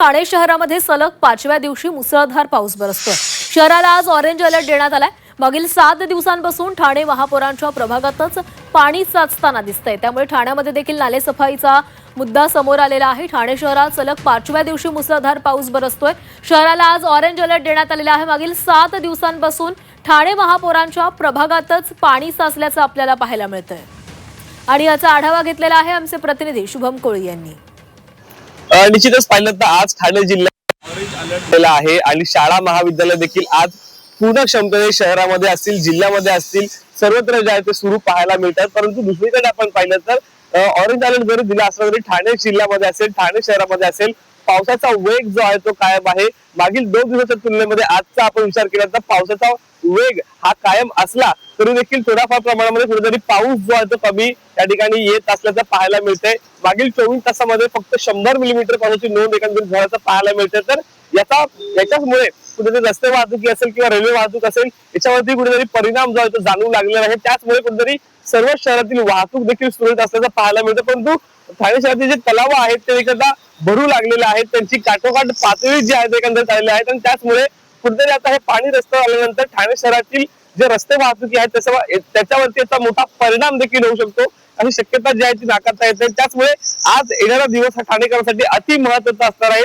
ठाणे शहरामध्ये सलग 5व्या दिवशी मुसळधार पाऊस बरसतोय। शहराला आज ऑरेंज अलर्ट देण्यात आलाय। मागील 7 दिवसांपासून ठाणे महापौरांच्या प्रभागातच पाणी साचताना दिसतंय। त्यामुळे ठाण्यामध्ये देखील नालेसफाईचा मुद्दा समोर आलेला आहे। ठाणे शहरात सलग 5व्या दिवशी मुसळधार पाऊस बरसतोय। शहराला आज ऑरेंज अलर्ट देण्यात आलेला आहे। मागील 7 दिवसांपासून ठाणे महापौरांच्या प्रभागातच पाणी साचल्याचं आपल्याला पाहायला मिळतंय। आणि याचा आढावा घेतलेला आहे आमचे प्रतिनिधी शुभम कोळी यांनी। निश्चितच पाहिलं तर आज ठाणे जिल्ह्यात ऑरेंज अलर्ट दिला आहे आणि शाळा महाविद्यालय देखील आज पूर्ण क्षमतेने शहरामध्ये असतील, जिल्ह्यामध्ये असतील, सर्वत्र जे आहे ते सुरू पाहायला मिळतात। परंतु दुसरीकडे आपण पाहिलं तर ऑरेंज अलर्ट जरी दिला असला तरी ठाणे जिल्ह्यामध्ये असेल, ठाणे शहरामध्ये असेल, पावसाचा वेग जो आहे तो कायम आहे। मागील 2 दिवसाच्या तुलनेमध्ये आजचा आपण विचार केला तर पावसाचा वेग हा कायम असला तरी देखील थोडाफार प्रमाणामध्ये कुठेतरी पाऊस जो आहे तो कमी त्या ठिकाणी येत असल्याचं पाहायला मिळतंय। मागील 24 तासामध्ये फक्त 100 मिलीमीटर पावसाची नोंद एकंदरीत झाल्याचं पाहायला मिळतंय। तर याच्यामुळे कुठेतरी रस्ते वाहतुकी असेल किंवा रेल्वे वाहतूक असेल याच्यावरती कुठेतरी परिणाम जो आहे तो जाणवू लागलेला आहे। त्याचमुळे कुठेतरी सर्व शहरातील वाहतूक देखील सुरळीत असल्याचं पाहायला मिळतं। परंतु ठाणे शहरातील जे तलाव आहेत ते एकदा भरू लागलेले आहेत, त्यांची काठोकाठ पातळी जी आहे ते एकंदरीत आलेली आहेत आणि त्याचमुळे कुठेतरी आता हे पाणी रस्त्यावर आल्यानंतर ठाणे शहरातील जे रस्ते वाहतुकी आहेत त्याच्यावरती याचा मोठा परिणाम देखील होऊ शकतो अशी शक्यता जी आहे ती नाकारता येते। त्याचमुळे आज येणारा दिवस हा ठाणेकरांसाठी अति महत्त्वाचा असणार आहे।